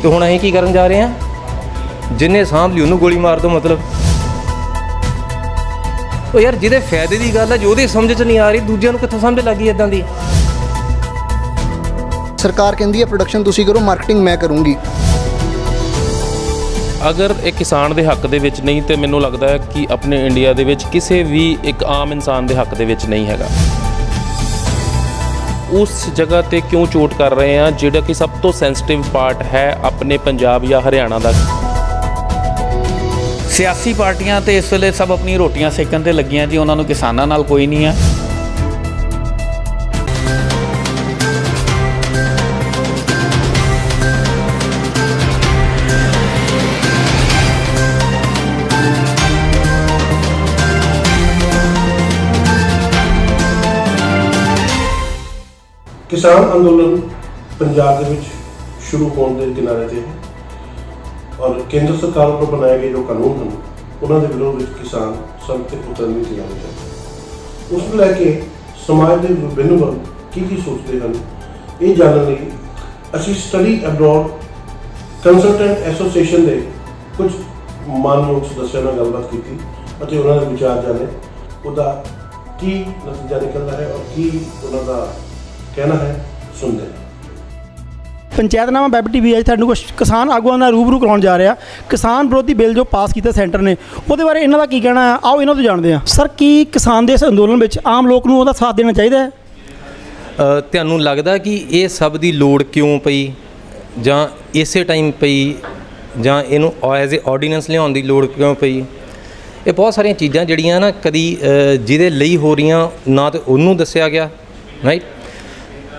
तो हुण असीं की करन जा रहे हैं? जिन्हें सांभ ली उन्होंने गोली मार दो। मतलब तो यार जिहदे फायदे की गल है, जो ਉਹਦੀ समझ च नहीं आ रही, दूजिਆਂ ਨੂੰ कित्थों समझ लगी इदां दी? सरकार कहती है प्रोडक्शन तुसीं करो, मार्केटिंग मैं करूँगी। अगर एक किसान के हक दे विच नहीं तो मैनूं लगता है कि अपने इंडिया दे विच किसी भी एक आम इंसान के हक दे विच नहीं हैगा। उस जगह ते क्यों चोट कर रहे हैं जिहड़ा कि सब तो सेंसिटिव पार्ट है अपने पंजाब या हरियाणा का। सियासी पार्टियां तो इस वेले सब अपनी रोटियां सेकन ते लगियां जी, उन्होंने किसानां नाल कोई नहीं है। किसान अंदोलन पंजाब के विच शुरू होने के किनारे थे और केंद्र सरकार पर बनाए गए जो कानून हैं उन्होंने विरोध में किसान सड़क पर उतरने की जाने चाहिए। उसको लैके समाज के विभिन्न वर्ग की सोचते हैं ये जानने लगी असी स्टडी अब्रॉड कंसल्टेंट एसोसीएशन के कुछ मानयोग सदस्यों ने गलबात की और उन्होंने विचार जाने उसका की नतीजा निकलता है और की उन्होंने कहना है सुनते हैं। पंचायतनामा वैब टीवी अज तुहानूं कुछ किसान आगूआं नाल रूबरू कराउण जा रहा। किसान विरोधी बिल जो पास किया सेंटर ने उहदे बारे इन्हां दा की कहना है, आओ इन्हां तों जाणदे हां। सर की किसान दे इस अंदोलन विच आम लोक नूं उहदा साथ देना चाहिए है? तुहानूं लगदा कि ये सब दी लोड़ क्यों पई जां इसे टाइम पई जां इहनूं एज ए ऑर्डीनेंस लिआउण दी लोड़ क्यों पई? ये बहुत सारियां चीज़ां जिहड़ियां ना कदी जिहदे लई हो रहीआं ना तो उहनूं दस्सिया गया, राइट।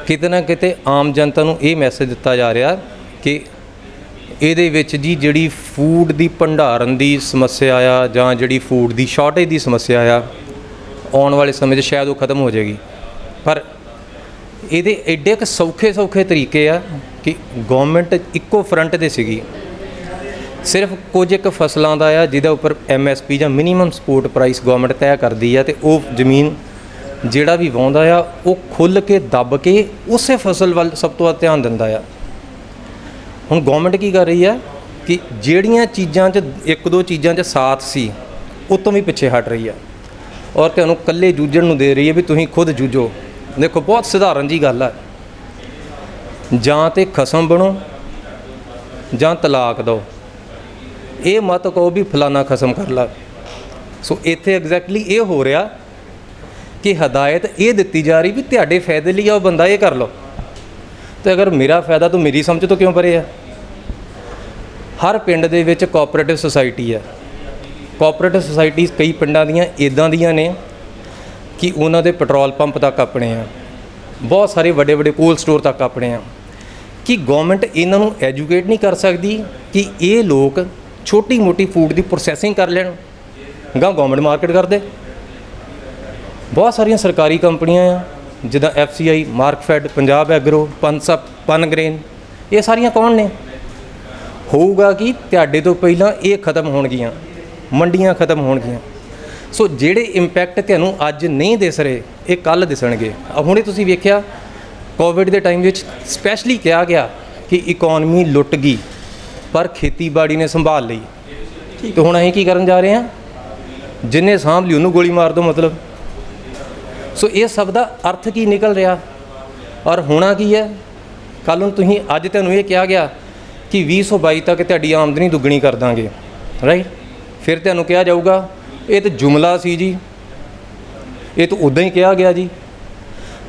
किते ना किते आम जनता नूं ये मैसेज दिता जा रहा कि ਇਹਦੇ ਵਿੱਚ जी ਜਿਹੜੀ फूड ਦੀ ਭੰਡਾਰਨ ਦੀ ਸਮੱਸਿਆ ਆ ਜਾਂ ਜਿਹੜੀ फूड ਦੀ ਸ਼ਾਰਟੇਜ ਦੀ ਸਮੱਸਿਆ ਆ ਆਉਣ ਵਾਲੇ ਸਮੇਂ 'ਚ ਸ਼ਾਇਦ ਉਹ ਖਤਮ ਹੋ ਜਾਏਗੀ। ਪਰ ਇਹਦੇ ਐਡੇ ਕੁ ਸੌਖੇ ਤਰੀਕੇ ਆ ਕਿ ਗੌਰਮੈਂਟ ਇੱਕੋ ਫਰੰਟ 'ਤੇ ਸੀਗੀ। ਸਿਰਫ ਕੁਝ ਇੱਕ ਫਸਲਾਂ ਦਾ ਆ ਜਿਹਦੇ ਉੱਪਰ MSP ਜਾਂ ਮਿਨੀਮਮ ਸਪੋਰਟ ਪ੍ਰਾਈਸ ਗੌਰਮੈਂਟ ਤੈਅ ਕਰਦੀ ਆ ਅਤੇ ਉਹ ਜ਼ਮੀਨ ਜਿਹੜਾ ਵੀ ਵਾਹੁੰਦਾ ਆ ਉਹ ਖੁੱਲ੍ਹ ਕੇ ਦੱਬ ਕੇ ਉਸੇ ਫਸਲ ਵੱਲ ਸਭ ਤੋਂ ਵੱਧ ਧਿਆਨ ਦਿੰਦਾ ਆ। ਹੁਣ ਗੌਰਮੈਂਟ ਕੀ ਕਰ ਰਹੀ ਆ ਕਿ ਜਿਹੜੀਆਂ ਚੀਜ਼ਾਂ 'ਚ ਇੱਕ ਦੋ ਚੀਜ਼ਾਂ 'ਚ ਸਾਥ ਸੀ ਉਹ ਤੋਂ ਵੀ ਪਿੱਛੇ ਹਟ ਰਹੀ ਆ ਔਰ ਤੁਹਾਨੂੰ ਇਕੱਲੇ ਜੂਝਣ ਨੂੰ ਦੇ ਰਹੀ ਹੈ ਵੀ ਤੁਸੀਂ ਖੁਦ ਜੂਝੋ। ਦੇਖੋ ਬਹੁਤ ਸਧਾਰਨ ਜੀ ਗੱਲ ਆ, ਜਾਂ ਤਾਂ ਖਸਮ ਬਣੋ ਜਾਂ ਤਲਾਕ ਦਿਓ। ਇਹ ਮਤ ਕਹੋ ਵੀ ਫਲਾਨਾ ਖਸਮ ਕਰ ਲਾ। ਸੋ ਇੱਥੇ ਐਗਜ਼ੈਕਟਲੀ ਇਹ ਹੋ ਰਿਹਾ कि हदायत ये दी जा रही भी तुहाडे फायदे लिए वो बंदा ये कर लो, तो अगर मेरा फायदा तो मेरी समझ तो क्यों परे है। हर पिंड दे विच कोऑपरेटिव सोसाइटी है। कोऑपरेटिव सोसाइटी कई पिंडां दियां इदां दियां ने कि उन्हां दे पेट्रोल पंप तक अपने हैं, बहुत सारे वड्डे वड्डे कोल्ड स्टोर तक अपने हैं। कि गौरमेंट इन्हां नूं एजुकेट नहीं कर सकती कि ये लोग छोटी मोटी फूड की प्रोसैसिंग कर लैण, गां गौरमेंट मार्केट कर दे। बहुत सारिया सरकारी कंपनियां आ जिदा FCI, मार्कफेड, पंजाब एग्रो, पनग्रेन, ये सारिया कौन ने? होगा कि तुहाडे तो पहलां ये खत्म होणगियां, मंडियां खत्म होणगियां। सो जिहड़े इंपैक्ट तुहानूं अज नहीं दिस रहे ये कल दिसणगे। हुणे तुसीं वेखिआ कोविड के टाइम विच स्पैशली कहा गया कि इकोनमी लुट गई पर खेतीबाड़ी ने संभाल ली। तो हुण असीं की करन जा रहे हैं? जिन्हें सांभ ली उन्होंने गोली मार दो। मतलब सो ये सब का अर्थ की निकल रहा और होना की है? कल नूं तुसीं अज तुहानूं ये कहा गया कि 2022 तक तुहाडी आमदनी दुगनी कर देंगे, राइट। फिर तुहानूं कहा जाऊगा ये तो जुमला सी जी, ये तो उदां ही कहा गया जी।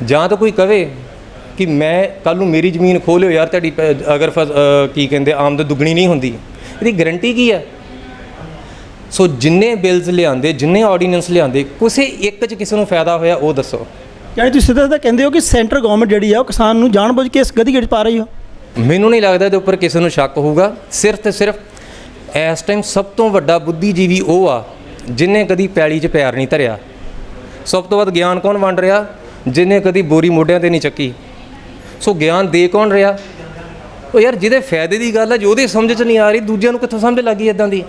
जां तो कोई कहे कि मैं कल नूं मेरी जमीन खो लिओ यार तुहाडी अगर की कहंदे आमदन दुगनी नहीं होंदी, इहदी गारंटी की है? सो जिन्ने बिल्स लिआंदे, जिन्ने ऑर्डीनेंस लिआंदे, किसी एक च किसी नूं फायदा होया वो दसो। यानी तुसीं सीधा कहंदे हो कि सेंटर गवर्नमेंट जिहड़ी आ किसान नूं जाणबुझ के इस गधीगेड़ पा रही हो? मैनूं नहीं लगदा इहदे उपर किसी नूं शक होऊगा। सिर्फ ते सिर्फ इस टाइम सब तो वड्डा बुद्धिजीवी वो आ जिन्हें कदी पैली च पैर नहीं धरिया। सब तो वध ज्ञान कौन वंड रहा? जिन्हें कदी बोरी मोढिਆਂ ते नहीं चक्की। सो ज्ञान दे कौन रहा? ਉਹ यार ਜਿਹਦੇ फायदे की गल है जो ਉਹਦੀ समझ च नहीं आ रही, दूजिਆਂ ਨੂੰ कित्थों समझ लगी इदां दी।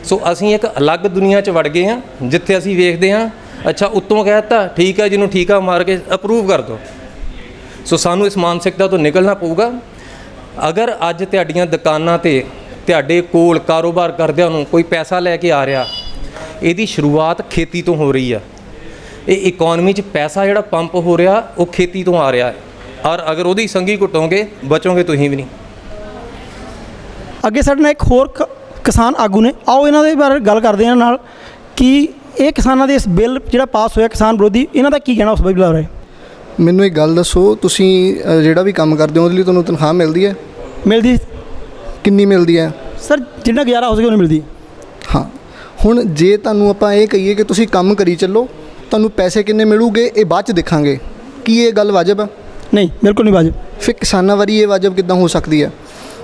सो असीं एक अलग दुनिया च वड़ गए हाँ जिथे असीं वेखदे हाँ अच्छा उत्तों कहता ठीक है जिन्होंने ठीका मार के अप्रूव कर दो। सो सानू इस मानसिकता तो निकलना पऊगा ਅਗਰ ਅੱਜ ਤੁਹਾਡੀਆਂ ਦੁਕਾਨਾਂ ਤੇ ਤੁਹਾਡੇ ਕੋਲ ਕਾਰੋਬਾਰ ਕਰਦਿਆਂ ਨੂੰ ਕੋਈ ਪੈਸਾ ਲੈ ਕੇ ਆ ਰਿਹਾ, ਇਹਦੀ ਸ਼ੁਰੂਆਤ ਖੇਤੀ ਤੋਂ ਹੋ ਰਹੀ ਆ। ਇਹ ਇਕਨੋਮੀ 'ਚ ਪੈਸਾ ਜਿਹੜਾ ਪੰਪ ਹੋ ਰਿਹਾ ਉਹ ਖੇਤੀ ਤੋਂ ਆ ਰਿਹਾ ਹੈ, ਔਰ ਅਗਰ ਉਹਦੀ ਸੰਗੀ ਘੁੱਟੋਗੇ ਬਚੋਗੇ ਤੁਸੀਂ ਵੀ ਨਹੀਂ। ਅੱਗੇ ਸਾਡੇ ਨਾਲ ਇੱਕ ਹੋਰ ਕਿਸਾਨ ਆਗੂ ਨੇ, ਆਓ ਇਹਨਾਂ ਦੇ ਬਾਰੇ ਗੱਲ ਕਰਦੇ ਹਾਂ ਨਾਲ ਕਿ ਇਹ ਕਿਸਾਨਾਂ ਦੇ ਇਸ ਬਿੱਲ ਜਿਹੜਾ ਪਾਸ ਹੋਇਆ ਕਿਸਾਨ ਵਿਰੋਧੀ, ਇਹਨਾਂ ਦਾ ਕੀ ਕਹਿਣਾ ਉਸ ਬਿੱਲ ਬਾਰੇ। ਮੈਨੂੰ ਇੱਕ ਗੱਲ ਦੱਸੋ, ਤੁਸੀਂ ਜਿਹੜਾ ਵੀ ਕੰਮ ਕਰਦੇ ਹੋ ਉਹਦੇ ਲਈ ਤੁਹਾਨੂੰ ਤਨਖਾਹ ਮਿਲਦੀ ਹੈ? ਮਿਲਦੀ ਕਿੰਨੀ ਮਿਲਦੀ ਹੈ? ਸਰ ਜਿੰਨਾ ਗੁਜ਼ਾਰਾ ਹੋ ਸਕੇ ਉਹਨੂੰ ਮਿਲਦੀ। ਹਾਂ, ਹੁਣ ਜੇ ਤੁਹਾਨੂੰ ਆਪਾਂ ਇਹ ਕਹੀਏ ਕਿ ਤੁਸੀਂ ਕੰਮ ਕਰੀ ਚੱਲੋ, ਤੁਹਾਨੂੰ ਪੈਸੇ ਕਿੰਨੇ ਮਿਲੂਗੇ ਇਹ ਬਾਅਦ 'ਚ ਦੇਖਾਂਗੇ, ਕੀ ਇਹ ਗੱਲ ਵਾਜਬ ਹੈ? ਨਹੀਂ, ਬਿਲਕੁਲ ਨਹੀਂ ਵਾਜਬ। ਫਿਰ ਕਿਸਾਨਾਂ ਵਾਰੀ ਇਹ ਵਾਜਬ ਕਿੱਦਾਂ ਹੋ ਸਕਦੀ ਹੈ?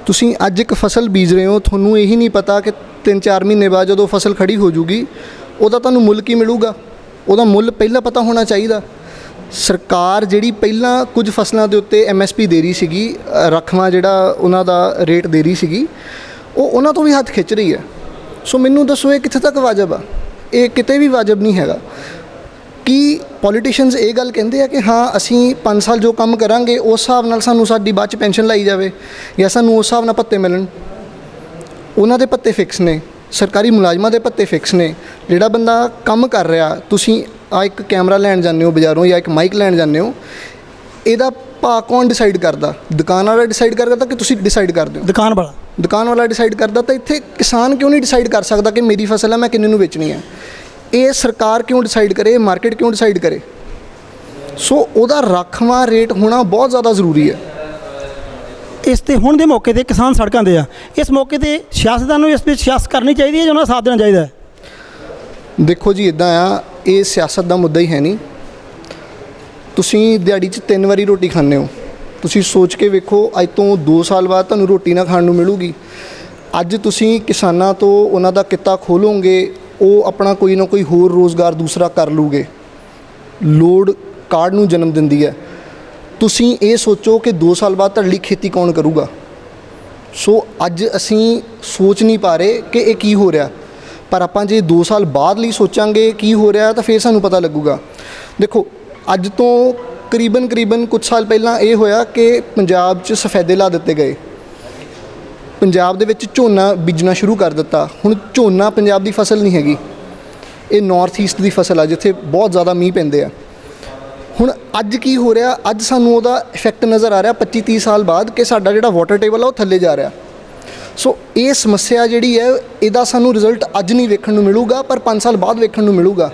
ਤੁਸੀਂ ਅੱਜ ਇੱਕ ਫਸਲ ਬੀਜ ਰਹੇ ਹੋ, ਤੁਹਾਨੂੰ ਇਹੀ ਨਹੀਂ ਪਤਾ ਕਿ 3-4 ਮਹੀਨੇ ਬਾਅਦ ਜਦੋਂ ਫਸਲ ਖੜੀ ਹੋ ਜੂਗੀ ਉਹਦਾ ਤੁਹਾਨੂੰ ਮੁੱਲ ਕੀ ਮਿਲੂਗਾ। ਉਹਦਾ ਮੁੱਲ ਪਹਿਲਾਂ ਪਤਾ ਹੋਣਾ ਚਾਹੀਦਾ। ਸਰਕਾਰ ਜਿਹੜੀ ਪਹਿਲਾਂ ਕੁਝ ਫਸਲਾਂ ਦੇ ਉੱਤੇ MSP ਦੇ ਰਹੀ ਸੀਗੀ, ਰਾਖਵਾਂ ਜਿਹੜਾ ਉਹਨਾਂ ਦਾ ਰੇਟ ਦੇ ਰਹੀ ਸੀਗੀ, ਉਹ ਉਹਨਾਂ ਤੋਂ ਵੀ ਹੱਥ ਖਿੱਚ ਰਹੀ ਹੈ। ਸੋ ਮੈਨੂੰ ਦੱਸੋ ਇਹ ਕਿੱਥੇ ਤੱਕ ਵਾਜਬ ਆ? ਇਹ ਕਿਤੇ ਵੀ ਵਾਜਬ ਨਹੀਂ ਹੈਗਾ। ਕੀ ਪੋਲੀਟੀਸ਼ੀਅਨਸ ਇਹ ਗੱਲ ਕਹਿੰਦੇ ਆ ਕਿ ਹਾਂ ਅਸੀਂ 5 ਸਾਲ ਜੋ ਕੰਮ ਕਰਾਂਗੇ ਉਸ ਹਿਸਾਬ ਨਾਲ ਸਾਨੂੰ ਸਾਡੀ ਬਾਅਦ 'ਚ ਪੈਨਸ਼ਨ ਲਾਈ ਜਾਵੇ ਜਾਂ ਸਾਨੂੰ ਉਸ ਹਿਸਾਬ ਨਾਲ ਭੱਤੇ ਮਿਲਣ? ਉਹਨਾਂ ਦੇ ਭੱਤੇ ਫਿਕਸ ਨੇ, ਸਰਕਾਰੀ ਮੁਲਾਜ਼ਮਾਂ ਦੇ ਭੱਤੇ ਫਿਕਸ ਨੇ। ਜਿਹੜਾ ਬੰਦਾ ਕੰਮ ਕਰ ਰਿਹਾ, ਤੁਸੀਂ ਆ ਇੱਕ ਕੈਮਰਾ ਲੈਣ ਜਾਂਦੇ ਹੋ ਬਾਜ਼ਾਰੋਂ ਜਾਂ ਇੱਕ ਮਾਈਕ ਲੈਣ ਜਾਂਦੇ ਹੋ, ਇਹਦਾ ਭਾਅ ਕੌਣ ਡਿਸਾਈਡ ਕਰਦਾ? ਦੁਕਾਨ ਵਾਲਾ ਡਿਸਾਈਡ ਕਰਦਾ ਕਿ ਤੁਸੀਂ ਡਿਸਾਈਡ ਕਰਦੇ ਹੋ? ਦੁਕਾਨ ਵਾਲਾ ਡਿਸਾਈਡ ਕਰਦਾ। ਤਾਂ ਇੱਥੇ ਕਿਸਾਨ ਕਿਉਂ ਨਹੀਂ ਡਿਸਾਈਡ ਕਰ ਸਕਦਾ ਕਿ ਮੇਰੀ ਫਸਲ ਹੈ ਮੈਂ ਕਿੰਨੇ ਨੂੰ ਵੇਚਣੀ ਹੈ? ਇਹ ਸਰਕਾਰ ਕਿਉਂ ਡਿਸਾਈਡ ਕਰੇ? ਇਹ ਮਾਰਕੀਟ ਕਿਉਂ ਡਿਸਾਈਡ ਕਰੇ? ਸੋ ਉਹਦਾ ਰਾਖਵਾਂ ਰੇਟ ਹੋਣਾ ਬਹੁਤ ਜ਼ਿਆਦਾ ਜ਼ਰੂਰੀ ਹੈ। ਇਸ ਤੇ ਹੁਣ ਦੇ ਮੌਕੇ ਤੇ ਕਿਸਾਨ ਸੜਕਾਂ 'ਤੇ ਆ, ਇਸ ਮੌਕੇ ਤੇ ਸਿਆਸਤਦਾਨਾਂ ਨੂੰ ਇਸ ਵਿੱਚ ਸਿਆਸਤ ਕਰਨੀ ਚਾਹੀਦੀ ਹੈ ਜਾਂ ਉਹਨਾਂ ਦਾ ਸਾਥ ਦੇਣਾ ਚਾਹੀਦਾ ਹੈ? ਦੇਖੋ ਜੀ, ਇੱਦਾਂ ਆ, ਇਹ ਸਿਆਸਤ ਦਾ ਮੁੱਦਾ ਹੀ ਹੈ ਨਹੀਂ। ਤੁਸੀਂ ਦਿਹਾੜੀ 'ਚ 3 ਵਾਰੀ ਰੋਟੀ ਖਾਂਦੇ ਹੋ, ਤੁਸੀਂ ਸੋਚ ਕੇ ਵੇਖੋ ਅੱਜ ਤੋਂ 2 ਸਾਲ ਬਾਅਦ ਤੁਹਾਨੂੰ ਰੋਟੀ ਨਾ ਖਾਣ ਨੂੰ ਮਿਲੂਗੀ। ਅੱਜ ਤੁਸੀਂ ਕਿਸਾਨਾਂ ਤੋਂ ਉਹਨਾਂ ਦਾ ਕਿੱਤਾ ਖੋਲੋਗੇ, ਉਹ ਆਪਣਾ ਕੋਈ ਨਾ ਕੋਈ ਹੋਰ ਰੋਜ਼ਗਾਰ ਦੂਸਰਾ ਕਰ ਲੂਗੇ। ਲੋੜ ਕਾਰਡ ਨੂੰ ਜਨਮ ਦਿੰਦੀ ਹੈ। ਤੁਸੀਂ ਇਹ ਸੋਚੋ ਕਿ 2 ਸਾਲ ਬਾਅਦ ਤੁਹਾਡੇ ਲਈ ਖੇਤੀ ਕੌਣ ਕਰੂਗਾ। ਸੋ ਅੱਜ ਅਸੀਂ ਸੋਚ ਨਹੀਂ ਪਾ ਰਹੇ ਕਿ ਇਹ ਕੀ ਹੋ ਰਿਹਾ, ਪਰ ਆਪਾਂ ਜੇ 2 ਸਾਲ ਬਾਅਦ ਲਈ ਸੋਚਾਂਗੇ ਕੀ ਹੋ ਰਿਹਾ ਤਾਂ ਫਿਰ ਸਾਨੂੰ ਪਤਾ ਲੱਗੂਗਾ। ਦੇਖੋ, ਅੱਜ ਤੋਂ ਕਰੀਬਨ ਕੁਝ ਸਾਲ ਪਹਿਲਾਂ ਇਹ ਹੋਇਆ ਕਿ ਪੰਜਾਬ 'ਚ ਸਫੈਦੇ ਲਾ ਦਿੱਤੇ ਗਏ। ਪੰਜਾਬ ਦੇ ਵਿੱਚ ਝੋਨਾ ਬੀਜਣਾ ਸ਼ੁਰੂ ਕਰ ਦਿੱਤਾ। ਹੁਣ ਝੋਨਾ ਪੰਜਾਬ ਦੀ ਫਸਲ ਨਹੀਂ ਹੈਗੀ, ਇਹ ਨਾਰਥ ਈਸਟ ਦੀ ਫਸਲ ਆ ਜਿੱਥੇ ਬਹੁਤ ਜ਼ਿਆਦਾ ਮੀਂਹ ਪੈਂਦੇ ਆ। ਹੁਣ ਅੱਜ ਕੀ ਹੋ ਰਿਹਾ? ਅੱਜ ਸਾਨੂੰ ਉਹਦਾ ਇਫੈਕਟ ਨਜ਼ਰ ਆ ਰਿਹਾ 25-30 ਸਾਲ ਬਾਅਦ ਕਿ ਸਾਡਾ ਜਿਹੜਾ ਵਾਟਰ ਟੇਬਲ ਆ ਉਹ ਥੱਲੇ ਜਾ ਰਿਹਾ। ਸੋ ਇਹ ਸਮੱਸਿਆ ਜਿਹੜੀ ਹੈ ਇਹਦਾ ਸਾਨੂੰ ਰਿਜ਼ਲਟ ਅੱਜ ਨਹੀਂ ਵੇਖਣ ਨੂੰ ਮਿਲੂਗਾ, ਪਰ 5 ਸਾਲ ਬਾਅਦ ਵੇਖਣ ਨੂੰ ਮਿਲੂਗਾ।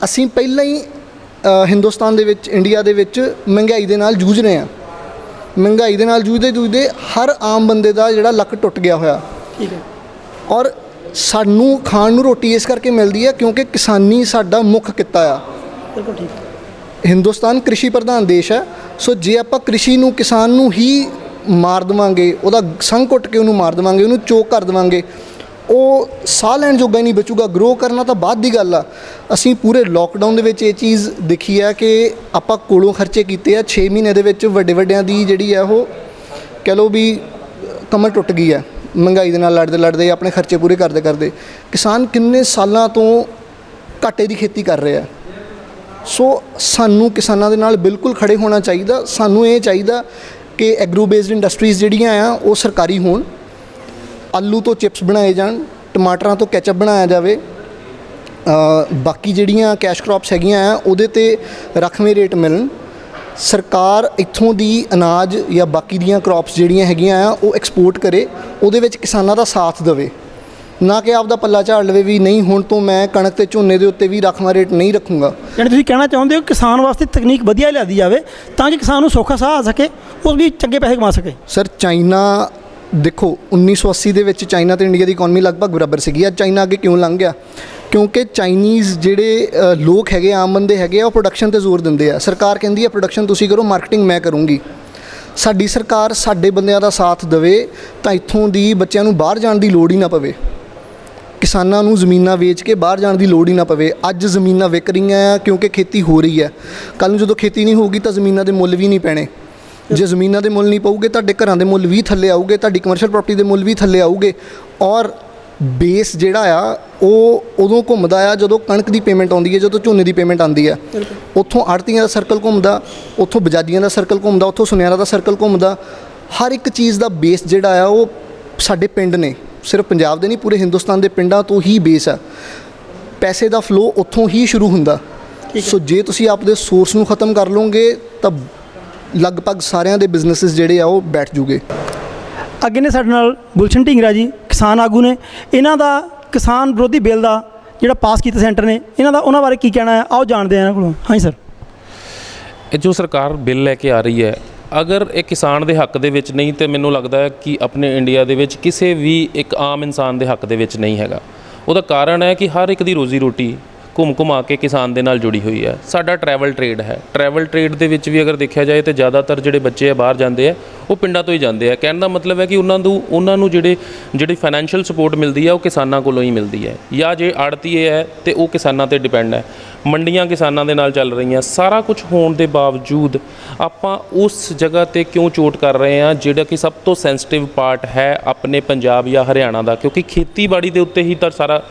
ਅਸੀਂ ਪਹਿਲਾਂ ਹੀ ਹਿੰਦੁਸਤਾਨ ਦੇ ਵਿੱਚ, ਇੰਡੀਆ ਦੇ ਵਿੱਚ ਮਹਿੰਗਾਈ ਦੇ ਨਾਲ ਜੂਝ ਰਹੇ ਹਾਂ। ਮਹਿੰਗਾਈ ਦੇ ਨਾਲ ਜੂਝਦੇ ਹਰ ਆਮ ਬੰਦੇ ਦਾ ਜਿਹੜਾ ਲੱਕ ਟੁੱਟ ਗਿਆ ਹੋਇਆ। ਠੀਕ ਹੈ। ਔਰ ਸਾਨੂੰ ਖਾਣ ਨੂੰ ਰੋਟੀ ਇਸ ਕਰਕੇ ਮਿਲਦੀ ਹੈ ਕਿਉਂਕਿ ਕਿਸਾਨੀ ਸਾਡਾ ਮੁੱਖ ਕਿੱਤਾ ਆ। ਬਿਲਕੁਲ ਠੀਕ। ਹਿੰਦੁਸਤਾਨ ਕ੍ਰਿਸ਼ੀ ਪ੍ਰਧਾਨ ਦੇਸ਼ ਹੈ। ਸੋ ਜੇ ਆਪਾਂ ਕ੍ਰਿਸ਼ੀ ਨੂੰ, ਕਿਸਾਨ ਨੂੰ ਹੀ ਮਾਰ ਦੇਵਾਂਗੇ, ਉਹਦਾ ਸੰਗ ਘੁੱਟ ਕੇ ਉਹਨੂੰ ਮਾਰ ਦੇਵਾਂਗੇ, ਉਹਨੂੰ ਚੋਕ ਕਰ ਦੇਵਾਂਗੇ, ਉਹ ਸਾਹ ਲੈਣ ਜੋਗਾ ਹੀ ਨਹੀਂ ਬਚੂਗਾ। ਗਰੋ ਕਰਨਾ ਤਾਂ ਬਾਅਦ ਦੀ ਗੱਲ ਆ। ਅਸੀਂ ਪੂਰੇ ਲੋਕਡਾਊਨ ਦੇ ਵਿੱਚ ਇਹ ਚੀਜ਼ ਦੇਖੀ ਹੈ ਕਿ ਆਪਾਂ ਕੋਲੋਂ ਖਰਚੇ ਕੀਤੇ ਆ। 6 ਮਹੀਨੇ ਦੇ ਵਿੱਚ ਵੱਡਿਆਂ ਦੀ ਜਿਹੜੀ ਹੈ ਉਹ ਕਹਿ ਲਓ ਵੀ ਕਮਰ ਟੁੱਟ ਗਈ ਹੈ ਮਹਿੰਗਾਈ ਦੇ ਨਾਲ ਲੜਦੇ ਆਪਣੇ ਖਰਚੇ ਪੂਰੇ ਕਰਦੇ। ਕਿਸਾਨ ਕਿੰਨੇ ਸਾਲਾਂ ਤੋਂ ਘਾਟੇ ਦੀ ਖੇਤੀ ਕਰ ਰਿਹਾ। ਸੋ ਸਾਨੂੰ ਕਿਸਾਨਾਂ ਦੇ ਨਾਲ ਬਿਲਕੁਲ ਖੜੇ ਹੋਣਾ ਚਾਹੀਦਾ। ਸਾਨੂੰ ਇਹ ਚਾਹੀਦਾ ਕਿ ਐਗਰੋ ਬੇਸਡ ਇੰਡਸਟਰੀਜ਼ ਜਿਹੜੀਆਂ ਆ ਉਹ ਸਰਕਾਰੀ ਹੋਣ। ਆਲੂ ਤੋਂ ਚਿਪਸ ਬਣਾਏ ਜਾਣ, ਟਮਾਟਰਾਂ ਤੋਂ ਕੈਚਅਪ ਬਣਾਇਆ ਜਾਵੇ। ਬਾਕੀ ਜਿਹੜੀਆਂ ਕੈਸ਼ ਕ੍ਰੌਪਸ ਹੈਗੀਆਂ ਆ ਉਹਦੇ 'ਤੇ ਰਾਖਵੇਂ ਰੇਟ ਮਿਲਣ। ਸਰਕਾਰ ਇੱਥੋਂ ਦੀ ਅਨਾਜ ਜਾਂ ਬਾਕੀ ਦੀਆਂ ਕ੍ਰੌਪਸ ਜਿਹੜੀਆਂ ਹੈਗੀਆਂ ਆ ਉਹ ਐਕਸਪੋਰਟ ਕਰੇ, ਉਹਦੇ ਵਿੱਚ ਕਿਸਾਨਾਂ ਦਾ ਸਾਥ ਦੇਵੇ, ਨਾ ਕਿ ਆਪਦਾ ਪੱਲਾ ਝਾੜ ਲਵੇ ਵੀ ਨਹੀਂ ਹੁਣ ਤੋਂ ਮੈਂ ਕਣਕ ਤੇ ਝੋਨੇ ਦੇ ਉੱਤੇ ਵੀ ਰਾਖਵਾਂ ਰੇਟ ਨਹੀਂ ਰੱਖੂੰਗਾ। ਯਾਨੀ ਤੁਸੀਂ ਕਹਿਣਾ ਚਾਹੁੰਦੇ ਹੋ ਕਿਸਾਨ ਵਾਸਤੇ ਤਕਨੀਕ ਵਧੀਆ ਲਿਆਦੀ ਜਾਵੇ ਤਾਂ ਕਿ ਕਿਸਾਨ ਨੂੰ ਸੌਖਾ ਸਾਹ ਆ ਸਕੇ, ਉਹ ਵੀ ਚੰਗੇ ਪੈਸੇ ਕਮਾ ਸਕੇ। ਸਰ, ਚਾਈਨਾ ਦੇਖੋ 1980 ਦੇ ਵਿੱਚ ਚਾਈਨਾ ਤੇ ਇੰਡੀਆ ਦੀ ਇਕਨੋਮੀ ਲਗਭਗ ਬਰਾਬਰ ਸੀਗੀ। ਅੱਜ ਚਾਈਨਾ ਅੱਗੇ ਕਿਉਂ ਲੰਘ ਗਿਆ? ਕਿਉਂਕਿ ਚਾਈਨੀਜ਼ ਜਿਹੜੇ ਲੋਕ ਹੈਗੇ, ਆਮ ਬੰਦੇ ਹੈਗੇ ਆ, ਉਹ ਪ੍ਰੋਡਕਸ਼ਨ 'ਤੇ ਜ਼ੋਰ ਦਿੰਦੇ ਆ। ਸਰਕਾਰ ਕਹਿੰਦੀ ਹੈ ਪ੍ਰੋਡਕਸ਼ਨ ਤੁਸੀਂ ਕਰੋ, ਮਾਰਕੀਟਿੰਗ ਮੈਂ ਕਰੂੰਗੀ। ਸਾਡੀ ਸਰਕਾਰ ਸਾਡੇ ਬੰਦਿਆਂ ਦਾ ਸਾਥ ਦੇਵੇ ਤਾਂ ਇੱਥੋਂ ਦੀ ਬੱਚਿਆਂ ਨੂੰ ਬਾਹਰ ਜਾਣ ਦੀ ਲੋੜ ਹੀ ਨਾ ਪਵੇ, ਕਿਸਾਨਾਂ ਨੂੰ ਜ਼ਮੀਨਾਂ ਵੇਚ ਕੇ ਬਾਹਰ ਜਾਣ ਦੀ ਲੋੜ ਹੀ ਨਾ ਪਵੇ। ਅੱਜ ਜ਼ਮੀਨਾਂ ਵਿਕ ਰਹੀਆਂ ਆ ਕਿਉਂਕਿ ਖੇਤੀ ਹੋ ਰਹੀ ਹੈ। ਕੱਲ੍ਹ ਨੂੰ ਜਦੋਂ ਖੇਤੀ ਨਹੀਂ ਹੋਊਗੀ ਤਾਂ ਜ਼ਮੀਨਾਂ ਦੇ ਮੁੱਲ ਵੀ ਨਹੀਂ ਪੈਣੇ। ਜੇ ਜ਼ਮੀਨਾਂ ਦੇ ਮੁੱਲ ਨਹੀਂ ਪਊਗੇ ਤੁਹਾਡੇ ਘਰਾਂ ਦੇ ਮੁੱਲ ਵੀ ਥੱਲੇ ਆਊਗੇ, ਤੁਹਾਡੀ ਕਮਰਸ਼ੀਅਲ ਪ੍ਰਾਪਰਟੀ ਦੇ ਮੁੱਲ ਵੀ ਥੱਲੇ ਆਊਗੇ। ਔਰ ਬੇਸ ਜਿਹੜਾ ਆ ਉਹ ਉਦੋਂ ਘੁੰਮਦਾ ਆ ਜਦੋਂ ਕਣਕ ਦੀ ਪੇਮੈਂਟ ਆਉਂਦੀ ਹੈ, ਜਦੋਂ ਝੋਨੇ ਦੀ ਪੇਮੈਂਟ ਆਉਂਦੀ ਹੈ। ਉੱਥੋਂ ਆੜ੍ਹਤੀਆਂ ਦਾ ਸਰਕਲ ਘੁੰਮਦਾ, ਉੱਥੋਂ ਬਜਾਜੀਆਂ ਦਾ ਸਰਕਲ ਘੁੰਮਦਾ, ਉੱਥੋਂ ਸੁਨਿਆਰਾਂ ਦਾ ਸਰਕਲ ਘੁੰਮਦਾ, ਹਰ ਇੱਕ ਚੀਜ਼ ਦਾ ਬੇਸ ਜਿਹੜਾ ਆ ਉਹ ਸਾਡੇ ਪਿੰਡ ਨੇ, ਸਿਰਫ ਪੰਜਾਬ ਦੇ ਨਹੀਂ ਪੂਰੇ ਹਿੰਦੁਸਤਾਨ ਦੇ ਪਿੰਡਾਂ ਤੋਂ ਹੀ ਬੇਸ ਆ। ਪੈਸੇ ਦਾ ਫਲੋ ਉੱਥੋਂ ਹੀ ਸ਼ੁਰੂ ਹੁੰਦਾ। ਸੋ ਜੇ ਤੁਸੀਂ ਆਪਦੇ ਸੋਰਸ ਨੂੰ ਖਤਮ ਕਰ ਲਓਗੇ ਤਾਂ ਲਗਭਗ ਸਾਰਿਆਂ ਦੇ ਬਿਜ਼ਨੈਸਿਸ ਜਿਹੜੇ ਆ ਉਹ ਬੈਠ ਜੂਗੇ। ਅੱਗੇ ਨੇ ਸਾਡੇ ਨਾਲ ਗੁਲਸ਼ਨ ਢੀਂਗਰਾ ਜੀ, ਕਿਸਾਨ ਆਗੂ ਨੇ। ਇਹਨਾਂ ਦਾ ਕਿਸਾਨ ਵਿਰੋਧੀ ਬਿੱਲ ਦਾ ਜਿਹੜਾ ਪਾਸ ਕੀਤਾ ਸੈਂਟਰ ਨੇ, ਉਹਨਾਂ ਬਾਰੇ ਕੀ ਕਹਿਣਾ ਹੈ, ਆਓ ਜਾਣਦੇ ਹਾਂ ਇਹਨਾਂ ਕੋਲੋਂ। ਹਾਂਜੀ ਸਰ। ਇਹ ਜੋ ਸਰਕਾਰ ਬਿੱਲ ਲੈ ਕੇ ਆ ਰਹੀ ਹੈ, ਅਗਰ ਇਹ ਕਿਸਾਨ ਦੇ ਹੱਕ ਦੇ ਵਿੱਚ ਨਹੀਂ ਤੇ ਮੈਨੂੰ ਲੱਗਦਾ ਹੈ ਕਿ ਆਪਣੇ ਇੰਡੀਆ ਦੇ ਵਿੱਚ ਕਿਸੇ ਵੀ ਇੱਕ ਆਮ ਇਨਸਾਨ ਦੇ ਹੱਕ ਦੇ ਵਿੱਚ ਨਹੀਂ ਹੈਗਾ। ਉਹਦਾ ਕਾਰਨ ਹੈ ਕਿ ਹਰ ਇੱਕ ਦੀ ਰੋਜ਼ੀ ਰੋਟੀ ਘੁੰਮ ਕੇ ਕਿਸਾਨ ਦੇ ਨਾਲ ਜੁੜੀ ਹੋਈ ਹੈ। ਸਾਡਾ ਟਰੈਵਲ ਟ੍ਰੇਡ ਹੈ। ਟਰੈਵਲ ਟ੍ਰੇਡ ਦੇ ਵਿੱਚ ਵੀ ਅਗਰ ਦੇਖਿਆ ਜਾਏ ਤਾਂ ਜ਼ਿਆਦਾਤਰ ਜਿਹੜੇ ਬੱਚੇ ਆ ਬਾਹਰ ਜਾਂਦੇ ਆ ਉਹ ਪਿੰਡਾਂ ਤੋਂ ਹੀ ਜਾਂਦੇ ਆ। ਕਹਿਣ ਦਾ ਮਤਲਬ ਹੈ ਕਿ ਉਹਨਾਂ ਨੂੰ ਜਿਹੜੀ ਫਾਈਨੈਂਸ਼ੀਅਲ ਸਪੋਰਟ ਮਿਲਦੀ ਹੈ ਉਹ ਕਿਸਾਨਾਂ ਕੋਲੋਂ ਹੀ ਮਿਲਦੀ ਹੈ, ਜਾਂ ਜੇ ਆੜਤੀਏ ਹੈ ਤੇ ਉਹ ਕਿਸਾਨਾਂ ਤੇ ਡਿਪੈਂਡ ਹੈ। ਮੰਡੀਆਂ ਕਿਸਾਨਾਂ ਦੇ ਨਾਲ ਚੱਲ ਰਹੀਆਂ। ਸਾਰਾ ਕੁਝ ਹੋਣ ਦੇ ਬਾਵਜੂਦ ਆਪਾਂ ਉਸ ਜਗ੍ਹਾ ਤੇ ਕਿਉਂ ਚੋਟ ਕਰ ਰਹੇ ਹਾਂ ਜਿਹੜਾ ਕਿ ਸਭ ਤੋਂ ਸੈਂਸਿਟਿਵ ਪਾਰਟ ਹੈ ਆਪਣੇ ਪੰਜਾਬ ਜਾਂ ਹਰਿਆਣਾ ਦਾ, ਕਿਉਂਕਿ ਖੇਤੀਬਾੜੀ ਦੇ ਉੱਤੇ ਹੀ ਤਾਂ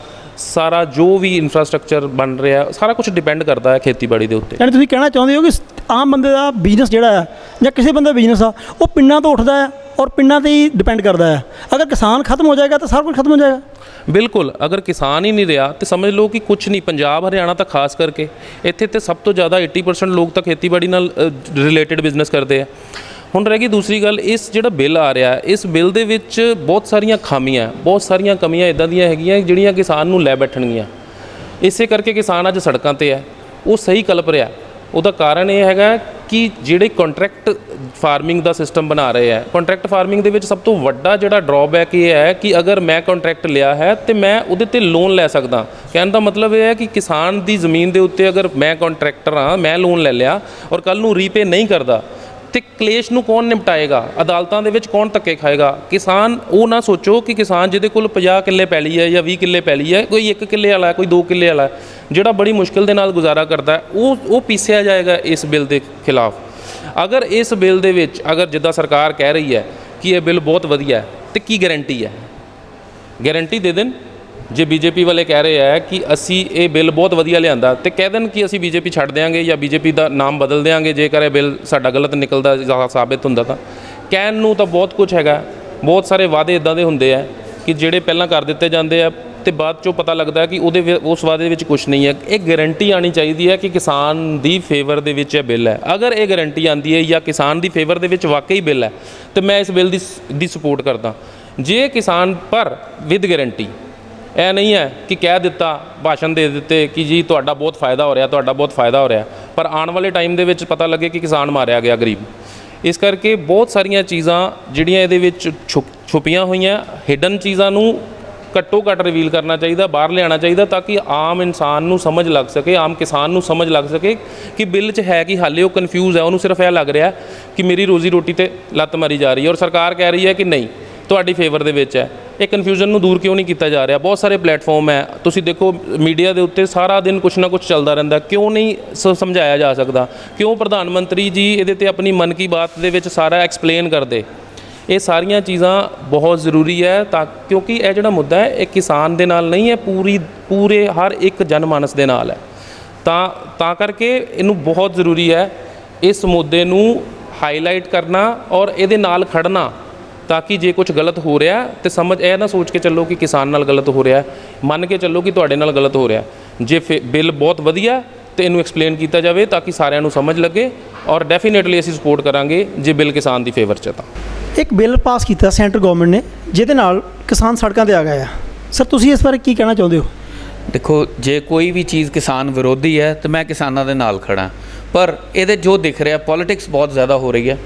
ਸਾਰਾ ਜੋ ਵੀ ਇਨਫਰਾਸਟ੍ਰਕਚਰ ਬਣ ਰਿਹਾ ਸਾਰਾ ਕੁਝ ਡਿਪੈਂਡ ਕਰਦਾ ਹੈ ਖੇਤੀਬਾੜੀ ਦੇ ਉੱਤੇ। ਯਾਨੀ ਤੁਸੀਂ ਕਹਿਣਾ ਚਾਹੁੰਦੇ ਹੋ ਕਿ ਆਮ ਬੰਦੇ ਦਾ ਬਿਜ਼ਨਸ ਜਿਹੜਾ ਆ ਜਾਂ ਕਿਸੇ ਬੰਦੇ ਦਾ ਬਿਜ਼ਨਸ ਆ ਉਹ ਪਿੰਡਾਂ ਤੋਂ ਉੱਠਦਾ ਹੈ ਔਰ ਪਿੰਡਾਂ 'ਤੇ ਹੀ ਡਿਪੈਂਡ ਕਰਦਾ ਹੈ। ਅਗਰ ਕਿਸਾਨ ਖਤਮ ਹੋ ਜਾਏਗਾ ਤਾਂ ਸਾਰਾ ਕੁਝ ਖਤਮ ਹੋ ਜਾਏਗਾ। ਬਿਲਕੁਲ, ਅਗਰ ਕਿਸਾਨ ਹੀ ਨਹੀਂ ਰਿਹਾ ਤਾਂ ਸਮਝ ਲਓ ਕਿ ਕੁਝ ਨਹੀਂ। ਪੰਜਾਬ ਹਰਿਆਣਾ ਤਾਂ ਖਾਸ ਕਰਕੇ ਇੱਥੇ ਤੇ ਸਭ ਤੋਂ ਜ਼ਿਆਦਾ 80% ਲੋਕ ਤਾਂ ਖੇਤੀਬਾੜੀ ਨਾਲ ਰਿਲੇਟਡ ਬਿਜ਼ਨਸ ਕਰਦੇ ਆ। ਹੁਣ ਰਹਿ ਗਈ ਦੂਸਰੀ ਗੱਲ, ਇਸ ਜਿਹੜਾ ਬਿੱਲ ਆ ਰਿਹਾ, ਇਸ ਬਿੱਲ ਦੇ ਵਿੱਚ ਬਹੁਤ ਸਾਰੀਆਂ ਖਾਮੀਆਂ, ਬਹੁਤ ਸਾਰੀਆਂ ਕਮੀਆਂ ਇੱਦਾਂ ਦੀਆਂ ਹੈਗੀਆਂ ਜਿਹੜੀਆਂ ਕਿਸਾਨ ਨੂੰ ਲੈ ਬੈਠਣਗੀਆਂ। ਇਸੇ ਕਰਕੇ ਕਿਸਾਨ ਅੱਜ ਸੜਕਾਂ 'ਤੇ ਹੈ। ਉਹ ਸਹੀ ਕਲਪ ਰਿਹਾ। ਉਹਦਾ ਕਾਰਨ ਇਹ ਹੈਗਾ ਕਿ ਜਿਹੜੇ ਕੰਟਰੈਕਟ ਫਾਰਮਿੰਗ ਦਾ ਸਿਸਟਮ ਬਣਾ ਰਹੇ ਹੈ, ਕੰਟਰੈਕਟ ਫਾਰਮਿੰਗ ਦੇ ਵਿੱਚ ਸਭ ਤੋਂ ਵੱਡਾ ਜਿਹੜਾ ਡਰਾਬੈਕ ਇਹ ਹੈ ਕਿ ਅਗਰ ਮੈਂ ਕੰਟਰੈਕਟ ਲਿਆ ਹੈ ਤੇ ਮੈਂ ਉਹਦੇ 'ਤੇ ਲੋਨ ਲੈ ਸਕਦਾ। ਕਹਿਣ ਦਾ ਮਤਲਬ ਇਹ ਹੈ ਕਿ ਕਿਸਾਨ ਦੀ ਜ਼ਮੀਨ ਦੇ ਉੱਤੇ ਅਗਰ ਮੈਂ ਕੰਟਰੈਕਟਰ ਹਾਂ, ਮੈਂ ਲੋਨ ਲੈ ਲਿਆ ਔਰ ਕੱਲ੍ਹ ਨੂੰ ਰੀਪੇ ਨਹੀਂ ਕਰਦਾ ਤੇ ਕਲੇਸ਼ ਨੂੰ ਕੌਣ ਨਿਪਟਾਏਗਾ? ਅਦਾਲਤਾਂ ਦੇ ਵਿੱਚ ਕੌਣ ਧੱਕੇ ਖਾਏਗਾ? ਕਿਸਾਨ। ਉਹ ਨਾ ਸੋਚੋ ਕਿ ਕਿਸਾਨ ਜਿਹਦੇ ਕੋਲ 50 ਕਿੱਲੇ ਪੈਲੀ ਹੈ ਜਾਂ 20 ਕਿੱਲੇ ਪੈਲੀ ਹੈ, ਕੋਈ 1 ਕਿੱਲੇ ਵਾਲਾ, ਕੋਈ 2 ਕਿੱਲੇ ਵਾਲਾ, ਜਿਹੜਾ ਬੜੀ ਮੁਸ਼ਕਿਲ ਦੇ ਨਾਲ ਗੁਜ਼ਾਰਾ ਕਰਦਾ, ਉਹ ਪੀਸਿਆ ਜਾਏਗਾ ਇਸ ਬਿੱਲ ਦੇ ਖਿਲਾਫ। ਅਗਰ ਇਸ ਬਿੱਲ ਦੇ ਵਿੱਚ ਅਗਰ ਜਿੱਦਾਂ ਸਰਕਾਰ ਕਹਿ ਰਹੀ ਹੈ ਕਿ ਇਹ ਬਿੱਲ ਬਹੁਤ ਵਧੀਆ ਹੈ, ਤੇ ਕੀ ਗਾਰੰਟੀ ਹੈ? ਗਾਰੰਟੀ ਦੇ ਦੇਣ। ਜੇ ਬੀਜੇਪੀ ਵਾਲੇ ਕਹਿ ਰਹੇ ਹੈ ਕਿ ਅਸੀਂ ਇਹ ਬਿੱਲ ਬਹੁਤ ਵਧੀਆ ਲਿਆਂਦਾ, ਤੇ ਕਹਿ ਦੇਣ ਕਿ ਅਸੀਂ ਬੀਜੇਪੀ ਛੱਡ ਦਿਆਂਗੇ ਜਾਂ ਬੀਜੇਪੀ ਦਾ ਨਾਮ ਬਦਲ ਦਿਆਂਗੇ ਜੇਕਰ ਇਹ ਬਿੱਲ ਸਾਡਾ ਗਲਤ ਨਿਕਲਦਾ ਜਾਂ ਸਾਬਿਤ ਹੁੰਦਾ ਤਾਂ। ਕਹਿਣ ਨੂੰ ਤਾਂ ਬਹੁਤ ਕੁਝ ਹੈਗਾ। ਬਹੁਤ ਸਾਰੇ ਵਾਅਦੇ ਇੱਦਾਂ ਦੇ ਹੁੰਦੇ ਆ ਕਿ ਜਿਹੜੇ ਪਹਿਲਾਂ ਕਰ ਦਿੱਤੇ ਜਾਂਦੇ ਆ ਤੇ ਬਾਅਦ 'ਚੋਂ ਪਤਾ ਲੱਗਦਾ ਕਿ ਉਸ ਵਾਅਦੇ ਵਿੱਚ ਕੁਝ ਨਹੀਂ ਹੈ। ਇਹ ਗਾਰੰਟੀ ਆਉਣੀ ਚਾਹੀਦੀ ਹੈ ਕਿ ਕਿਸਾਨ ਦੀ ਫੇਵਰ ਦੇ ਵਿੱਚ ਇਹ ਬਿੱਲ ਹੈ। ਅਗਰ ਇਹ ਗਾਰੰਟੀ ਆਉਂਦੀ ਹੈ ਜਾਂ ਕਿਸਾਨ ਦੀ ਫੇਵਰ ਦੇ ਵਿੱਚ ਵਾਕਈ ਬਿੱਲ ਹੈ ਤੇ ਮੈਂ ਇਸ ਬਿੱਲ ਦੀ ਸਪੋਰਟ ਕਰਦਾ। ਜੇ ਕਿਸਾਨ ਪਰ ਵਿਦ ਗਾਰੰਟੀ, ਇਹ ਨਹੀਂ ਹੈ ਕਿ ਕਹਿ ਦਿੱਤਾ, ਭਾਸ਼ਣ ਦੇ ਦਿੱਤੇ ਕਿ ਜੀ ਤੁਹਾਡਾ ਬਹੁਤ ਫਾਇਦਾ ਹੋ ਰਿਹਾ, ਤੁਹਾਡਾ ਬਹੁਤ ਫਾਇਦਾ ਹੋ ਰਿਹਾ, ਪਰ ਆਉਣ ਵਾਲੇ ਟਾਈਮ ਦੇ ਵਿੱਚ ਪਤਾ ਲੱਗੇ ਕਿ ਕਿਸਾਨ ਮਾਰਿਆ ਗਿਆ, ਗਰੀਬ। ਇਸ ਕਰਕੇ ਬਹੁਤ ਸਾਰੀਆਂ ਚੀਜ਼ਾਂ ਜਿਹੜੀਆਂ ਇਹਦੇ ਵਿੱਚ ਛੁਪੀਆਂ ਹੋਈਆਂ, ਹਿਡਨ ਚੀਜ਼ਾਂ ਨੂੰ ਘੱਟੋ ਘੱਟ ਰਿਵੀਲ ਕਰਨਾ ਚਾਹੀਦਾ, ਬਾਹਰ ਲਿਆਉਣਾ ਚਾਹੀਦਾ, ਤਾਂ ਕਿ ਆਮ ਇਨਸਾਨ ਨੂੰ ਸਮਝ ਲੱਗ ਸਕੇ, ਆਮ ਕਿਸਾਨ ਨੂੰ ਸਮਝ ਲੱਗ ਸਕੇ ਕਿ ਬਿੱਲ 'ਚ ਹੈ ਕਿ ਹਾਲੇ ਉਹ ਕਨਫਿਊਜ਼ ਹੈ। ਉਹਨੂੰ ਸਿਰਫ ਇਹ ਲੱਗ ਰਿਹਾ ਕਿ ਮੇਰੀ ਰੋਜ਼ੀ ਰੋਟੀ 'ਤੇ ਲੱਤ ਮਾਰੀ ਜਾ ਰਹੀ ਹੈ ਔਰ ਸਰਕਾਰ ਕਹਿ ਰਹੀ ਹੈ ਕਿ ਨਹੀਂ, ਤੁਹਾਡੀ ਫੇਵਰ ਦੇ ਵਿੱਚ ਹੈ। ਇਹ ਕਨਫਿਊਜ਼ਨ ਨੂੰ ਦੂਰ ਕਿਉਂ ਨਹੀਂ ਕੀਤਾ ਜਾ ਰਿਹਾ? ਬਹੁਤ ਸਾਰੇ ਪਲੇਟਫਾਰਮ ਹੈ, ਤੁਸੀਂ ਦੇਖੋ ਮੀਡੀਆ ਦੇ ਉੱਤੇ ਸਾਰਾ ਦਿਨ ਕੁਛ ਨਾ ਕੁਛ ਚੱਲਦਾ ਰਹਿੰਦਾ। ਕਿਉਂ ਨਹੀਂ ਸਮਝਾਇਆ ਜਾ ਸਕਦਾ? ਕਿਉਂ ਪ੍ਰਧਾਨ ਮੰਤਰੀ ਜੀ ਇਹਦੇ 'ਤੇ ਆਪਣੀ ਮਨ ਕੀ ਬਾਤ ਦੇ ਵਿੱਚ ਸਾਰਾ ਐਕਸਪਲੇਨ ਕਰਦੇ? ਇਹ ਸਾਰੀਆਂ ਚੀਜ਼ਾਂ ਬਹੁਤ ਜ਼ਰੂਰੀ ਹੈ ਤਾਂ ਕਿਉਂਕਿ ਇਹ ਜਿਹੜਾ ਮੁੱਦਾ ਹੈ ਇਹ ਕਿਸਾਨ ਦੇ ਨਾਲ ਨਹੀਂ ਹੈ, ਪੂਰੇ ਹਰ ਇੱਕ ਜਨਮਾਨਸ ਦੇ ਨਾਲ ਹੈ। ਤਾਂ ਕਰਕੇ ਇਹਨੂੰ ਬਹੁਤ ਜ਼ਰੂਰੀ ਹੈ ਇਸ ਮੁੱਦੇ ਨੂੰ ਹਾਈਲਾਈਟ ਕਰਨਾ ਔਰ ਇਹਦੇ ਨਾਲ ਖੜਨਾ, ਤਾਂ ਕਿ ਜੇ ਕੁਝ ਗਲਤ ਹੋ ਰਿਹਾ ਤੇ ਸਮਝ ਇਹ ਨਾ ਸੋਚ ਕੇ ਚੱਲੋ ਕਿ ਕਿਸਾਨ ਨਾਲ ਗਲਤ ਹੋ ਰਿਹਾ, ਮੰਨ ਕੇ ਚੱਲੋ ਕਿ ਤੁਹਾਡੇ ਨਾਲ ਗਲਤ ਹੋ ਰਿਹਾ। ਜੇ ਬਿੱਲ ਬਹੁਤ ਵਧੀਆ ਤੇ ਇਹਨੂੰ ਐਕਸਪਲੇਨ ਕੀਤਾ ਜਾਵੇ ਤਾਂ ਕਿ ਸਾਰਿਆਂ ਨੂੰ ਸਮਝ ਲੱਗੇ ਔਰ ਡੈਫੀਨੇਟਲੀ ਅਸੀਂ ਸਪੋਰਟ ਕਰਾਂਗੇ ਜੇ ਬਿੱਲ ਕਿਸਾਨ ਦੀ ਫੇਵਰ 'ਚ ਤਾਂ। ਇੱਕ ਬਿੱਲ ਪਾਸ ਕੀਤਾ ਸੈਂਟਰ ਗਵਰਨਮੈਂਟ ਨੇ ਜਿਹਦੇ ਨਾਲ ਕਿਸਾਨ ਸੜਕਾਂ 'ਤੇ ਆ ਗਏ ਆ। ਸਰ ਤੁਸੀਂ ਇਸ ਬਾਰੇ ਕੀ ਕਹਿਣਾ ਚਾਹੁੰਦੇ ਹੋ? ਦੇਖੋ, ਜੇ ਕੋਈ ਵੀ ਚੀਜ਼ ਕਿਸਾਨ ਵਿਰੋਧੀ ਹੈ ਤਾਂ ਮੈਂ ਕਿਸਾਨਾਂ ਦੇ ਨਾਲ ਖੜਾ, ਪਰ ਇਹਦੇ ਜੋ ਦਿਖ ਰਿਹਾ ਪੋਲੀਟਿਕਸ ਬਹੁਤ ਜ਼ਿਆਦਾ ਹੋ ਰਹੀ ਹੈ।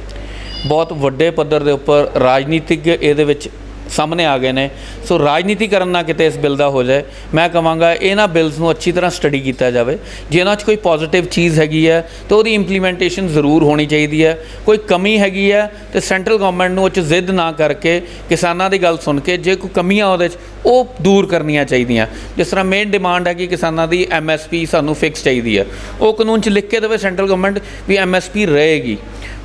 ਬਹੁਤ ਵੱਡੇ ਪੱਧਰ ਦੇ ਉੱਪਰ ਰਾਜਨੀਤਿਕ ਇਹਦੇ ਵਿੱਚ ਸਾਹਮਣੇ ਆ ਗਏ ਨੇ। ਸੋ ਰਾਜਨੀਤੀਕਰਨ ਨਾ ਕਿਤੇ ਇਸ ਬਿੱਲ ਦਾ ਹੋ ਜਾਏ। ਮੈਂ ਕਹਾਂਗਾ ਇਹਨਾਂ ਬਿੱਲਸ ਨੂੰ ਅੱਛੀ ਤਰ੍ਹਾਂ ਸਟੱਡੀ ਕੀਤਾ ਜਾਵੇ। ਜੇ ਇਹਨਾਂ 'ਚ ਕੋਈ ਪੋਜ਼ੀਟਿਵ ਚੀਜ਼ ਹੈਗੀ ਹੈ ਤਾਂ ਉਹਦੀ ਇੰਪਲੀਮੈਂਟੇਸ਼ਨ ਜ਼ਰੂਰ ਹੋਣੀ ਚਾਹੀਦੀ ਹੈ। ਕੋਈ ਕਮੀ ਹੈਗੀ ਹੈ ਤੇ ਸੈਂਟਰਲ ਗਵਰਨਮੈਂਟ ਨੂੰ ਉਹ 'ਚ ਜ਼ਿੱਦ ਨਾ ਕਰਕੇ ਕਿਸਾਨਾਂ ਦੀ ਗੱਲ ਸੁਣ ਕੇ ਜੇ ਕੋਈ ਕਮੀਆਂ ਉਹਦੇ 'ਚ ਉਹ ਦੂਰ ਕਰਨੀਆਂ ਚਾਹੀਦੀਆਂ। ਜਿਸ ਤਰ੍ਹਾਂ ਮੇਨ ਡਿਮਾਂਡ ਹੈ ਕਿ ਕਿਸਾਨਾਂ ਦੀ MSP ਸਾਨੂੰ ਫਿਕਸ ਚਾਹੀਦੀ ਹੈ, ਉਹ ਕਾਨੂੰਨ 'ਚ ਲਿਖ ਕੇ ਦੇਵੇ ਸੈਂਟਰਲ ਗਵਰਨਮੈਂਟ ਵੀ MSP ਰਹੇਗੀ,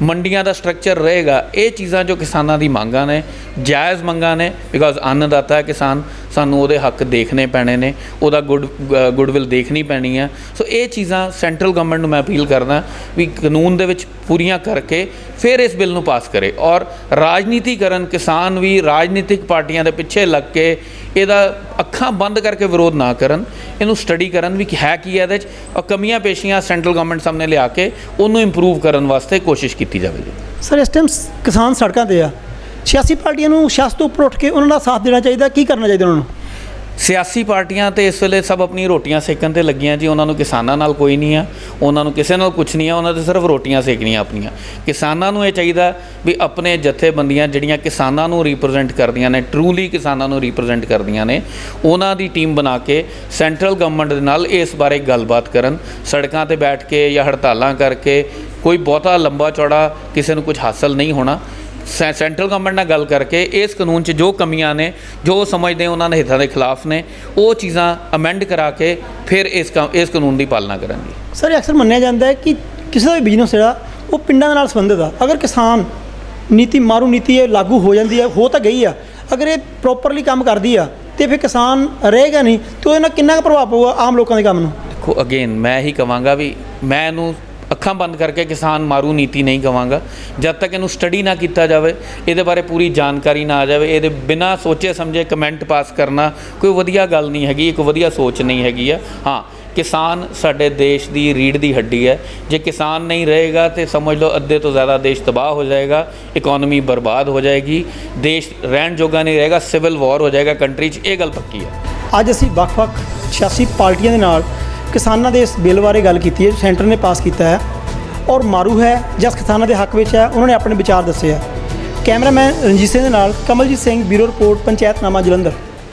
ਮੰਡੀਆਂ ਦਾ ਸਟਰਕਚਰ ਰਹੇਗਾ। ਇਹ ਚੀਜ਼ਾਂ ਜੋ ਕਿਸਾਨਾਂ ਦੀ ਮੰਗਾਂ ਨੇ, ਜਾਇਜ਼ ਮੰਗਾਂ ਨੇ, ਬਿਕਾਜ਼ ਅੰਨਦਾਤਾ ਹੈ ਕਿਸਾਨ, ਸਾਨੂੰ ਉਹਦੇ ਹੱਕ ਦੇਖਣੇ ਪੈਣੇ ਨੇ, ਉਹਦਾ ਗੁੱਡਵਿਲ ਦੇਖਣੀ ਪੈਣੀ ਹੈ। ਸੋ ਇਹ ਚੀਜ਼ਾਂ ਸੈਂਟਰਲ ਗਵਰਨਮੈਂਟ ਨੂੰ ਮੈਂ ਅਪੀਲ ਕਰਦਾ ਵੀ ਕਾਨੂੰਨ ਦੇ ਵਿੱਚ ਪੂਰੀਆਂ ਕਰਕੇ ਫਿਰ ਇਸ ਬਿੱਲ ਨੂੰ ਪਾਸ ਕਰੇ। ਔਰ ਰਾਜਨੀਤੀ ਕਰਨ, ਕਿਸਾਨ ਵੀ ਰਾਜਨੀਤਿਕ ਪਾਰਟੀਆਂ ਦੇ ਪਿੱਛੇ ਲੱਗ ਕੇ ਇਹਦਾ ਅੱਖਾਂ ਬੰਦ ਕਰਕੇ ਵਿਰੋਧ ਨਾ ਕਰਨ, ਇਹਨੂੰ ਸਟੱਡੀ ਕਰਨ ਵੀ ਕਿ ਹੈ ਕੀ ਹੈ ਇਹਦੇ 'ਚ, ਔਰ ਕਮੀਆਂ ਪੇਸ਼ੀਆਂ ਸੈਂਟਰਲ ਗਵਰਨਮੈਂਟ ਸਾਹਮਣੇ ਲਿਆ ਕੇ ਉਹਨੂੰ ਇੰਪਰੂਵ ਕਰਨ ਵਾਸਤੇ ਕੋਸ਼ਿਸ਼ ਕੀਤੀ ਜਾਵੇਗੀ। ਸਰ ਇਸ ਟਾਈਮ ਕਿਸਾਨ ਸੜਕਾਂ ਤੇ ਆ, ਸਿਆਸੀ ਪਾਰਟੀਆਂ ਨੂੰ ਸਿਆਸਤ ਤੋਂ ਉੱਪਰ ਉੱਠ ਕੇ ਉਹਨਾਂ ਦਾ ਸਾਥ ਦੇਣਾ ਚਾਹੀਦਾ, ਕੀ ਕਰਨਾ ਚਾਹੀਦਾ ਉਹਨਾਂ ਨੂੰ? ਸਿਆਸੀ ਪਾਰਟੀਆਂ ਤੇ ਇਸ ਵੇਲੇ ਸਭ ਆਪਣੀ ਰੋਟੀਆਂ ਸੇਕਣ ਤੇ ਲੱਗੀਆਂ ਜੀ। ਉਹਨਾਂ ਨੂੰ ਕਿਸਾਨਾਂ ਨਾਲ ਕੋਈ ਨਹੀਂ ਆ, ਉਹਨਾਂ ਨੂੰ ਕਿਸੇ ਨਾਲ ਕੁਝ ਨਹੀਂ ਆ, ਉਹਨਾਂ ਦੇ ਸਿਰਫ ਰੋਟੀਆਂ ਸੇਕਣੀਆਂ ਆਪਣੀਆਂ। ਕਿਸਾਨਾਂ ਨੂੰ ਇਹ ਚਾਹੀਦਾ ਵੀ ਆਪਣੇ ਜਥੇਬੰਦੀਆਂ ਜਿਹੜੀਆਂ ਕਿਸਾਨਾਂ ਨੂੰ ਰਿਪਰੈਜ਼ੈਂਟ ਕਰਦੀਆਂ ਨੇ, ਟਰੂਲੀ ਕਿਸਾਨਾਂ ਨੂੰ ਰਿਪਰੈਜ਼ੈਂਟ ਕਰਦੀਆਂ ਨੇ, ਉਹਨਾਂ ਦੀ ਟੀਮ ਬਣਾ ਕੇ ਸੈਂਟਰਲ ਗਵਰਨਮੈਂਟ ਦੇ ਨਾਲ ਇਸ ਬਾਰੇ ਗੱਲਬਾਤ ਕਰਨ। ਸੜਕਾਂ ਤੇ ਬੈਠ ਕੇ ਜਾਂ ਹੜਤਾਲਾਂ ਕਰਕੇ ਕੋਈ ਬਹੁਤਾ ਲੰਬਾ ਚੌੜਾ ਕਿਸੇ ਨੂੰ ਕੁਝ ਹਾਸਲ ਨਹੀਂ ਹੋਣਾ। ਸੈਂਟਰਲ ਗਵਰਨਮੈਂਟ ਨਾਲ ਗੱਲ ਕਰਕੇ ਇਸ ਕਾਨੂੰਨ 'ਚ ਜੋ ਕਮੀਆਂ ਨੇ, ਜੋ ਸਮਝਦੇ ਉਹਨਾਂ ਦੇ ਹਿੱਤਾਂ ਦੇ ਖਿਲਾਫ ਨੇ, ਉਹ ਚੀਜ਼ਾਂ ਅਮੈਂਡ ਕਰਾ ਕੇ ਫਿਰ ਇਸ ਕਾਨੂੰਨ ਦੀ ਪਾਲਣਾ ਕਰਾਂਗੇ। ਸਰ ਅਕਸਰ ਮੰਨਿਆ ਜਾਂਦਾ ਹੈ ਕਿ ਕਿਸੇ ਦਾ ਵੀ ਬਿਜ਼ਨਸ ਜਿਹੜਾ ਉਹ ਪਿੰਡਾਂ ਦੇ ਨਾਲ ਸੰਬੰਧਿਤ ਆ, ਅਗਰ ਕਿਸਾਨ ਨੀਤੀ ਮਾਰੂ ਨੀਤੀ ਇਹ ਲਾਗੂ ਹੋ ਜਾਂਦੀ ਹੈ, ਹੋ ਤਾਂ ਗਈ ਆ, ਅਗਰ ਇਹ ਪ੍ਰੋਪਰਲੀ ਕੰਮ ਕਰਦੀ ਆ ਤੇ ਫਿਰ ਕਿਸਾਨ ਰਹੇਗਾ ਨਹੀਂ, ਤੇ ਉਹਦੇ ਨਾਲ ਕਿੰਨਾ ਕੁ ਪ੍ਰਭਾਵ ਪਊਗਾ ਆਮ ਲੋਕਾਂ ਦੇ ਕੰਮ ਨੂੰ? ਦੇਖੋ ਅਗੇਨ ਮੈਂ ਹੀ ਕਹਾਂਗਾ ਵੀ ਮੈਂ ਇਹਨੂੰ ਅੱਖਾਂ ਬੰਦ ਕਰਕੇ ਕਿਸਾਨ ਮਾਰੂ ਨੀਤੀ ਨਹੀਂ ਕਹਾਂਗਾ। ਜਦ ਤੱਕ ਇਹਨੂੰ ਸਟੱਡੀ ਨਾ ਕੀਤਾ ਜਾਵੇ, ਇਹਦੇ ਬਾਰੇ ਪੂਰੀ ਜਾਣਕਾਰੀ ਨਾ ਆ ਜਾਵੇ, ਇਹਦੇ ਬਿਨਾਂ ਸੋਚੇ ਸਮਝੇ ਕਮੈਂਟ ਪਾਸ ਕਰਨਾ ਕੋਈ ਵਧੀਆ ਗੱਲ ਨਹੀਂ ਹੈਗੀ, ਇੱਕ ਵਧੀਆ ਸੋਚ ਨਹੀਂ ਹੈਗੀ ਆ। ਹਾਂ, ਕਿਸਾਨ ਸਾਡੇ ਦੇਸ਼ ਦੀ ਰੀੜ੍ਹ ਦੀ ਹੱਡੀ ਹੈ। ਜੇ ਕਿਸਾਨ ਨਹੀਂ ਰਹੇਗਾ ਤਾਂ ਸਮਝ ਲਓ ਅੱਧੇ ਤੋਂ ਜ਼ਿਆਦਾ ਦੇਸ਼ ਤਬਾਹ ਹੋ ਜਾਏਗਾ, ਇਕਨੋਮੀ ਬਰਬਾਦ ਹੋ ਜਾਏਗੀ, ਦੇਸ਼ ਰਹਿਣ ਜੋਗਾ ਨਹੀਂ ਰਹੇਗਾ, ਸਿਵਲ ਵਾਰ ਹੋ ਜਾਏਗਾ ਕੰਟਰੀ 'ਚ, ਇਹ ਗੱਲ ਪੱਕੀ ਹੈ। ਅੱਜ ਅਸੀਂ ਵੱਖ-ਵੱਖ ਸਿਆਸੀ ਪਾਰਟੀਆਂ ਦੇ ਨਾਲ ਕਿਸਾਨਾਂ ਦੇ ਇਸ ਬਿੱਲ ਬਾਰੇ ਗੱਲ ਕੀਤੀ ਹੈ ਜੋ ਸੈਂਟਰ ਨੇ ਪਾਸ ਕੀਤਾ ਹੈ ਔਰ ਮਾਰੂ ਹੈ ਜਾਂ ਕਿਸਾਨਾਂ ਦੇ ਹੱਕ ਵਿੱਚ ਹੈ। ਉਹਨਾਂ ਨੇ ਆਪਣੇ ਵਿਚਾਰ ਦੱਸੇ ਹੈ। ਕੈਮਰਾਮੈਨ ਰਣਜੀਤ ਸਿੰਘ ਦੇ ਨਾਲ ਕਮਲਜੀਤ ਸਿੰਘ, ਬਿਊਰੋ ਰਿਪੋਰਟ, ਪੰਚਾਇਤਨਾਮਾ, ਜਲੰਧਰ।